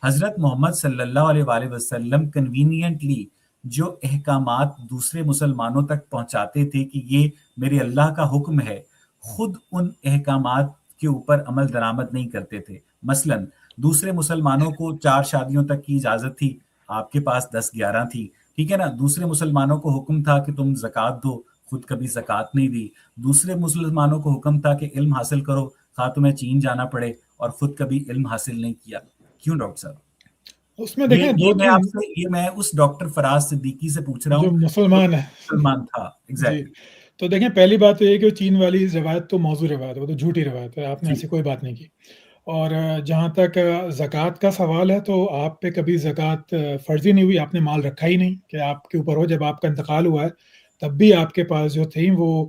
حضرت محمد صلی اللہ علیہ وآلہ وسلم کنوینینٹلی جو احکامات دوسرے مسلمانوں تک پہنچاتے تھے کہ یہ میرے اللہ کا حکم ہے، خود ان احکامات کے اوپر عمل درآمد نہیں کرتے تھے. مثلا دوسرے مسلمانوں کو 4 شادیوں تک کی اجازت تھی، آپ کے پاس 10-11 تھی، ٹھیک ہے نا. دوسرے مسلمانوں کو حکم تھا کہ تم زکوٰۃ دو، خود کبھی زکوٰۃ نہیں دی. دوسرے مسلمانوں کو حکم تھا کہ علم حاصل کرو، خواہ تمہیں چین جانا پڑے، اور خود کبھی علم حاصل نہیں کیا. کیوں ڈاکٹر صاحب؟ اس میں دیکھیں دو میں آپ سے میں اس ڈاکٹر فراز صدیقی سے پوچھ رہا جو ہوں مسلمان ہے. مسلمان تھا. جی ایگزیکٹلی. تو دیکھیں پہلی بات تو یہ کہ چین والی روایت تو موضوع روایت ہے، وہ تو جھوٹی روایت ہے، آپ نے جی ایسی کوئی بات نہیں کی. اور جہاں تک زکوٰۃ کا سوال ہے تو آپ پہ کبھی زکوٰۃ فرضی نہیں ہوئی، آپ نے مال رکھا ہی نہیں کہ آپ کے اوپر ہو. جب آپ کا انتقال ہوا ہے تب بھی آپ کے پاس جو تھیں وہ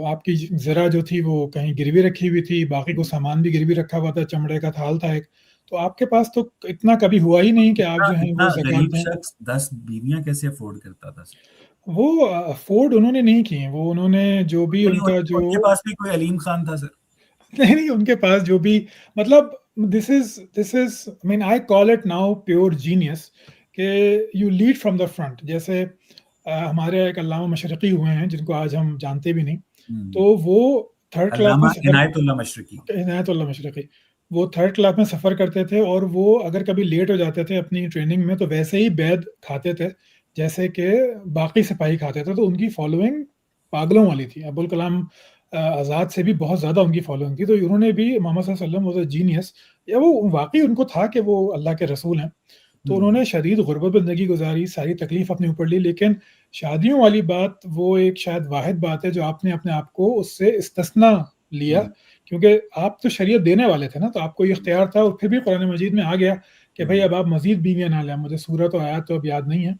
آپ کی زرہ جو تھی وہ کہیں گروی رکھی ہوئی تھی، باقی کو سامان بھی گروی رکھا ہوا تھا، چمڑے کا تھال تھا ایک. تو آپ کے پاس تو اتنا کبھی ہوا ہی نہیں کہ آپ جو ہیں اتنا وہ زکوٰۃ غریب دیں. شخص 10 بیویاں کیسے افورڈ کرتا تھا سر؟ وہ افورڈ انہوں نے نہیں کی، وہ انہوں نے جو بھی ان کا جو ان کے پاس بھی کوئی علیم خان تھا سر؟ نہیں نہیں، ان کے پاس جو بھی مطلب this is man I call it now pure genius کہ you lead from the front. جیسے ہمارے ایک علامہ مشرقی ہوئے ہیں جن کو آج ہم جانتے بھی نہیں، تو وہ تھرڈ کلاس علامہ میں سفر، عنایت اللہ مشرقی. عنایت اللہ مشرقی، وہ تھرڈ کلاس میں سفر کرتے تھے، اور وہ اگر کبھی لیٹ ہو جاتے تھے اپنی ٹریننگ میں تو ویسے ہی بید کھاتے تھے جیسے کہ باقی سپاہی کھاتے تھے. تو ان کی فالوئنگ پاگلوں والی تھی. ابوالکلام آزاد سے بھی بہت زیادہ ان کی فالوئنگ تھی. تو انہوں نے بھی محمد صلی اللہ علیہ وسلم واز اے جینیس، یا وہ واقعی ان کو تھا کہ وہ اللہ کے رسول ہیں. تو انہوں نے شدید غربت میں زندگی گزاری، ساری تکلیف اپنے اوپر لی. لیکن شادیوں والی بات وہ ایک شاید واحد بات ہے جو آپ نے اپنے آپ کو اس سے استثنا لیا، کیونکہ آپ تو شریعت دینے والے تھے نا، تو آپ کو یہ اختیار تھا. اور پھر بھی قرآن مجید میں آ گیا کہ بھائی اب آپ مزید بیویاں نہ لیں. مجھے سورت و آیات تو اب یاد نہیں ہے،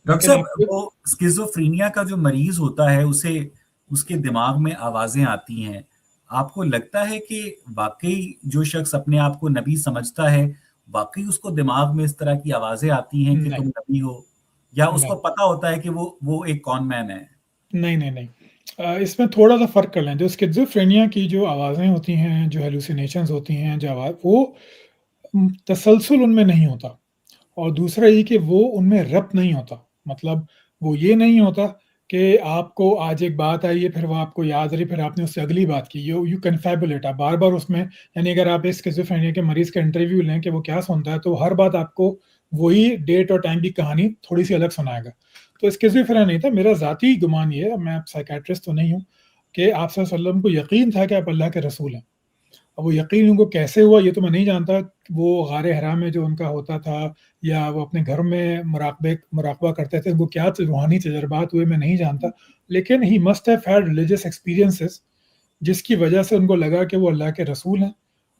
ڈاکٹر لیکن صاحب وہ اسکیزوفرینیا کا جو مریض ہوتا ہے اسے اس کے دماغ میں آوازیں آتی ہیں. آپ کو لگتا ہے کہ واقعی جو شخص اپنے آپ کو نبی سمجھتا ہے واقعی اس کو دماغ میں اس طرح کی آوازیں آتی ہیں کہ نہیں تم نبی ہو، یا اس نہیں کو پتا ہوتا ہے کہ وہ ایک کون مین ہے؟ نہیں نہیں نہیں. اس میں تھوڑا سا فرق کر لیں. جو اسکیزوفرینیا کی جو آوازیں ہوتی ہیں، جو ہیلوسینیشنز ہوتی ہیں، جو آواز، وہ تسلسل ان میں نہیں ہوتا. اور دوسرا یہ کہ وہ ان میں ربط نہیں ہوتا. مطلب وہ یہ نہیں ہوتا کہ آپ کو آج ایک بات آئی ہے، پھر وہ آپ کو یاد رہی، پھر آپ نے اس سے اگلی بات کی. یو کنفیبولیٹ، آپ بار بار اس میں، یعنی اگر آپ اسکیزوفرینیا کے مریض کا انٹرویو لیں کہ وہ کیا سنتا ہے، تو ہر بات آپ کو وہی ڈیٹ اور ٹائم کی کہانی تھوڑی سی الگ سنائے گا. تو اسکیزوفرینیا نہیں تھا. میرا ذاتی گمان یہ ہے، میں سائیکیٹرسٹ تو نہیں ہوں، کہ آپ صلی اللہ علیہ وسلم کو یقین تھا کہ آپ اللہ کے رسول ہیں. اب وہ یقین ان کو کیسے ہوا یہ تو میں نہیں جانتا. وہ غار حرا میں جو ان کا ہوتا تھا، یا وہ اپنے گھر میں مراقبہ کرتے تھے، ان کو کیا روحانی تجربات ہوئے میں نہیں جانتا. لیکن he must have had religious experiences جس کی وجہ سے ان کو لگا کہ وہ اللہ کے رسول ہیں.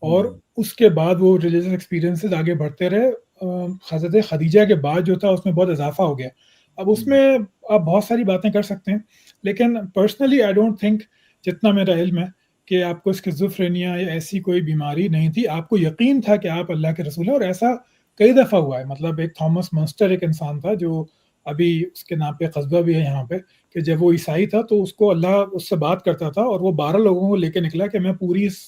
اور اس کے بعد وہ ریلیجیس ایکسپیرینسز آگے بڑھتے رہے. حضرت خدیجہ کے بعد جو تھا اس میں بہت اضافہ ہو گیا. اب اس میں آپ بہت ساری باتیں کر سکتے ہیں، لیکن پرسنلی آئی ڈونٹ تھنک، جتنا میرا علم ہے، کہ آپ کو اسکیزوفرینیا یا ایسی کوئی بیماری نہیں تھی. آپ کو یقین تھا کہ آپ اللہ کے رسول ہیں. اور ایسا کئی دفعہ ہوا ہے. مطلب ایک تھامس منسٹر ایک انسان تھا جو ابھی اس کے نام پہ قصبہ بھی ہے یہاں پہ، کہ جب وہ عیسائی تھا تو اس کو اللہ اس سے بات کرتا تھا، اور وہ 12 لوگوں کو لے کے نکلا کہ میں پوری اس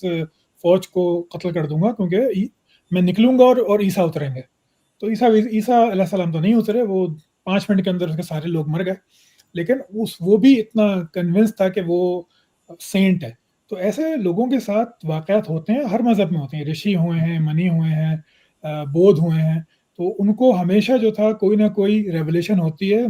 فوج کو قتل کر دوں گا، کیونکہ میں نکلوں گا اور عیسیٰ اتریں گے. تو عیسیٰ علیہ السلام تو نہیں اترے، وہ 5 منٹ کے اندر اس کے سارے لوگ مر گئے. لیکن وہ بھی اتنا کنونس تھا کہ وہ سینٹ ہے. تو ایسے لوگوں کے ساتھ واقعات ہوتے ہیں، ہر مذہب میں ہوتے ہیں. رشی ہوئے ہیں، منی ہوئے ہیں، بودھ ہوئے ہیں. تو ان کو ہمیشہ جو تھا کوئی نہ کوئی ریولیشن ہوتی ہے.